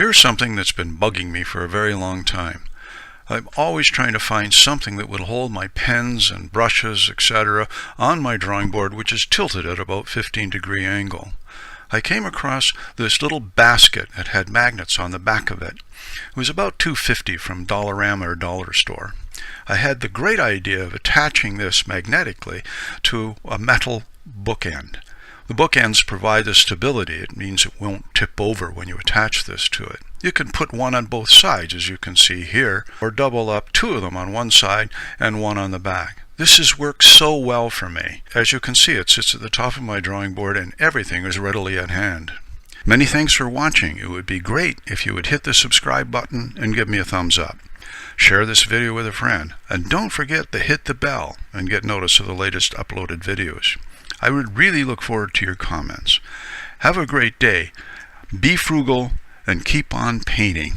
Here's something that's been bugging me for a very long time. I'm always trying to find something that would hold my pens and brushes, etc., on my drawing board, which is tilted at about 15-degree angle. I came across this little basket that had magnets on the back of it. It was about $2.50 from Dollarama or Dollar Store. I had the great idea of attaching this magnetically to a metal bookend. The bookends provide the stability. It means it won't tip over when you attach this to it. You can put one on both sides, as you can see here, or double up two of them on one side and one on the back. This has worked so well for me. As you can see, it sits at the top of my drawing board and everything is readily at hand. Many thanks for watching. It would be great if you would hit the subscribe button and give me a thumbs up. Share this video with a friend, and don't forget to hit the bell and get notice of the latest uploaded videos. I would really look forward to your comments. Have a great day. Be frugal and keep on painting.